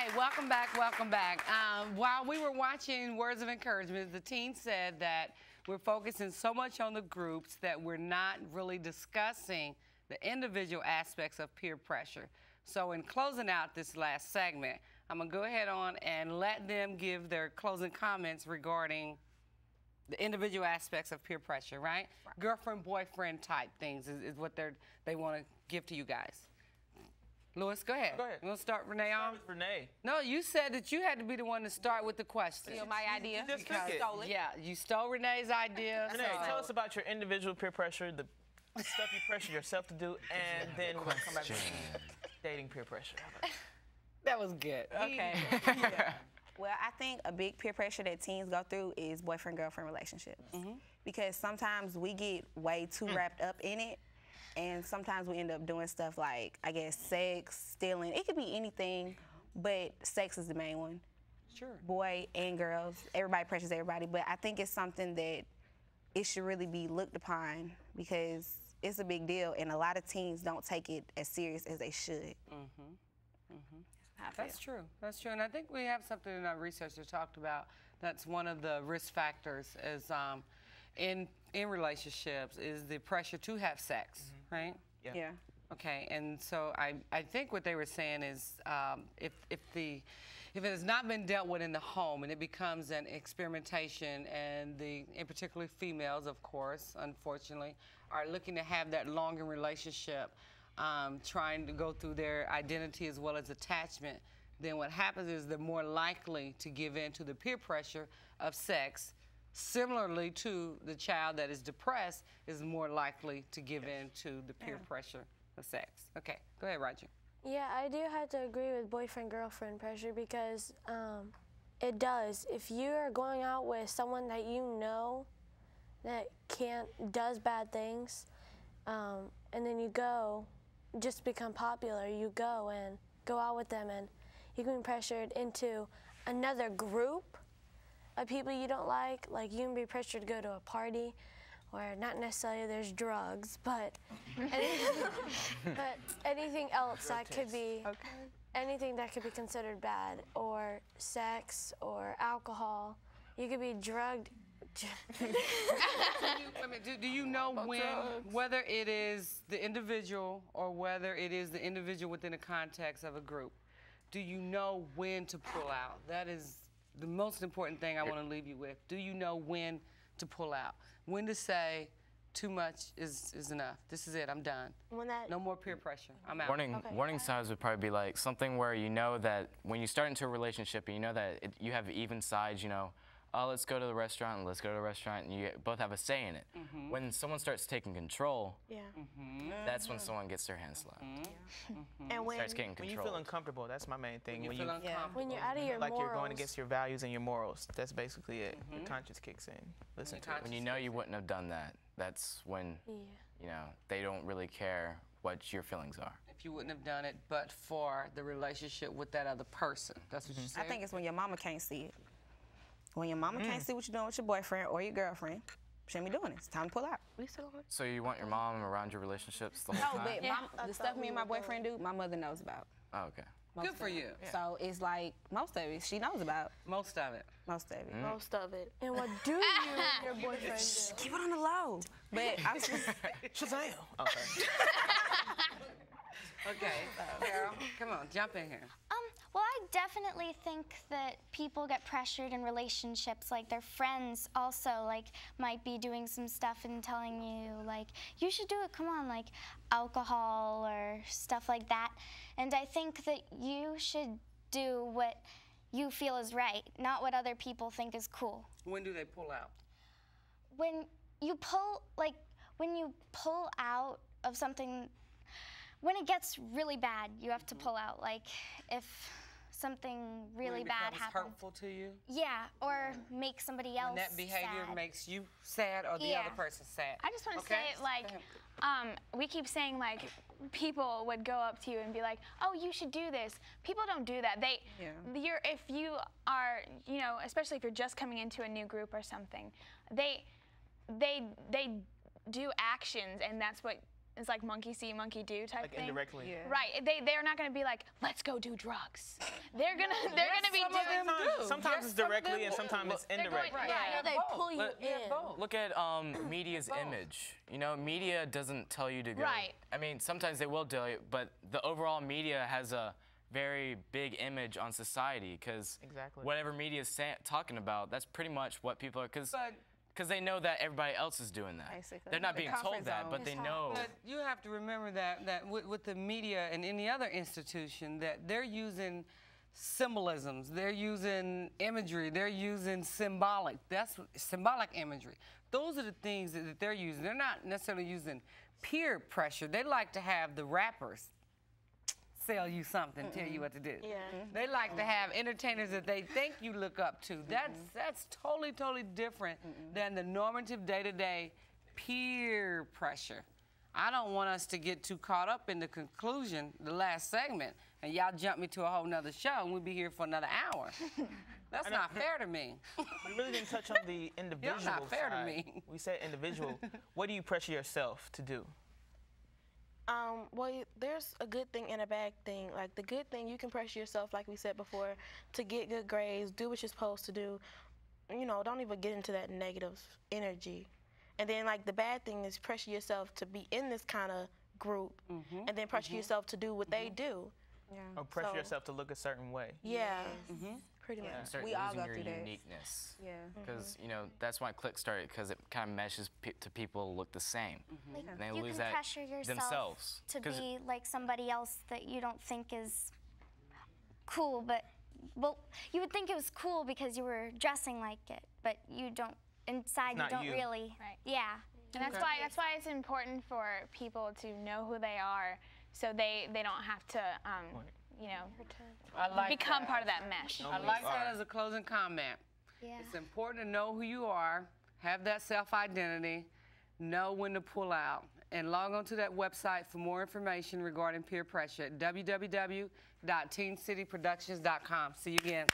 right, welcome back, welcome back. While we were watching Words of Encouragement, the team said that we're focusing so much on the groups that we're not really discussing the individual aspects of peer pressure. So in closing out this last segment, I'm going to go ahead on and let them give their closing comments regarding the individual aspects of peer pressure, right? Girlfriend, boyfriend type things is what they want to give to you guys. Louis, go ahead. Go ahead. You want to start Renee off? Start with Renee. No, you said that you had to be the one to start with the question. Steal my idea. You just took it. Stole it. Yeah, you stole Renee's idea. Renee, tell us about your individual peer pressure, the stuff you pressure yourself to do, and then we'll come back to dating peer pressure. That was good. Okay. Yeah. Well, I think a big peer pressure that teens go through is boyfriend-girlfriend relationships. Because sometimes we get way too wrapped up in it, and sometimes we end up doing stuff like, I guess, sex, stealing. It could be anything, but sex is the main one. Sure. Boy and girls, everybody pressures everybody, but I think it's something that it should really be looked upon because it's a big deal, and a lot of teens don't take it as serious as they should. That's true. That's true. And I think we have something in our research that talked about that's one of the risk factors is in relationships is the pressure to have sex, right? Yeah. Okay, and so I think what they were saying is if it has not been dealt with in the home and it becomes an experimentation, and in particularly females, of course, unfortunately, are looking to have that longer relationship, trying to go through their identity as well as attachment, then what happens is they're more likely to give in to the peer pressure of sex. Similarly to the child that is depressed is more likely to give in to the peer pressure of sex. Okay, go ahead, Roger. Yeah, I do have to agree with boyfriend-girlfriend pressure because it does. If you are going out with someone that you know that does bad things, and then you go, just become popular, you go out with them, and you can be pressured into another group of people you don't like you can be pressured to go to a party where not necessarily there's drugs, but anything else that could be anything that could be considered bad, or sex or alcohol. You could be drugged. Do you know whether it is the individual or whether it is the individual within the context of a group? Do you know when to pull out? That is the most important thing I want to leave you with. Do you know when to pull out? When to say, too much is enough. This is it, I'm done. No more peer pressure, I'm out. Warning signs would probably be like something where you know that when you start into a relationship and you know that you have even sides, you know, oh, let's go to the restaurant, and you both have a say in it. When someone starts taking control, that's when someone gets their hands slapped. And starts getting control. When you feel uncomfortable, that's my main thing. When you're out of your like morals. you're going against your values and your morals, that's basically it. Your conscience kicks in. Listen to it. When you know you wouldn't have done that, that's when, you know, they don't really care what your feelings are. If you wouldn't have done it, but for the relationship with that other person. That's what you said? I think it's when your mama can't see it. When your mama can't see what you're doing with your boyfriend or your girlfriend, shouldn't be doing it. It's time to pull out. So you want your mom around your relationships the whole No, time? but the stuff me and my boyfriend do, my mother knows about. Oh, okay. Good for you. So it's like most of it she knows about. Most of it. Most of it. Most of it. And what do you and your boyfriend do? Keep it on the low. But I was just Shazam. Okay. Okay, Carol, come on, jump in here. Well, I definitely think that people get pressured in relationships. Like, their friends also, like, might be doing some stuff and telling you, like, you should do it, come on, like, alcohol or stuff like that. And I think that you should do what you feel is right, not what other people think is cool. When do they pull out? When you pull out of something, when it gets really bad, you have to pull out. Like, if something really bad happens. Hurtful to you? Yeah, or make somebody else When that behavior sad. makes you sad or the other person sad. I just want to say, like, we keep saying, like, people would go up to you and be like, oh, you should do this. People don't do that. If you are, you know, especially if you're just coming into a new group or something, they do actions, and that's what it's like monkey see, monkey do type Like thing. indirectly. Yeah. Right. They're not gonna be like, let's go do drugs. They're gonna be some of them doing. do. Sometimes Yes, it's some of directly them and will. sometimes it's They're going, indirect. right. Yeah, they pull you in. Look at media's image. You know, media doesn't tell you to go. Right. I mean, sometimes they will tell you, but the overall media has a very big image on society because Exactly. whatever media is talking about, that's pretty much what people are. Because But they know that everybody else is doing that. Basically. They're not The being comfort told that, zone. but they know. But you have to remember that with the media and any other institution, that they're using symbolisms, they're using imagery, they're using symbolic. That's symbolic imagery. Those are the things that they're using. They're not necessarily using peer pressure. They like to have the rappers sell you something, tell you what to do. Yeah. They like to have entertainers that they think you look up to. That's totally different than the normative day-to-day peer pressure. I don't want us to get too caught up in the conclusion, the last segment, and y'all jump me to a whole nother show and we'll be here for another hour. That's not fair to me. We really didn't touch on the individual not fair to side. me. We said individual. What do you pressure yourself to do? Well, there's a good thing and a bad thing. Like the good thing, you can pressure yourself, like we said before, to get good grades, do what you're supposed to do. You know, don't even get into that negative energy. And then, like, the bad thing is pressure yourself to be in this kind of group, and then pressure yourself to do what they do. Yeah. Or pressure So- yourself to look a certain way? Yeah, pretty much. And start We all losing go your through that. uniqueness. Yeah. Because you know that's why Click started, because it kind of meshes to people look the same, Like, and they you lose can that pressure yourself themselves. to 'Cause be like somebody else that you don't think is cool, but well, you would think it was cool because you were dressing like it, but you don't. Inside, you not don't you. really. Right. Yeah. And that's why it's important for people to know who they are, so they don't have to, you know, I like become that. part of that mesh. I like that as a closing comment. Yeah. It's important to know who you are, have that self-identity, know when to pull out, and log on to that website for more information regarding peer pressure at www.teencityproductions.com. See you again.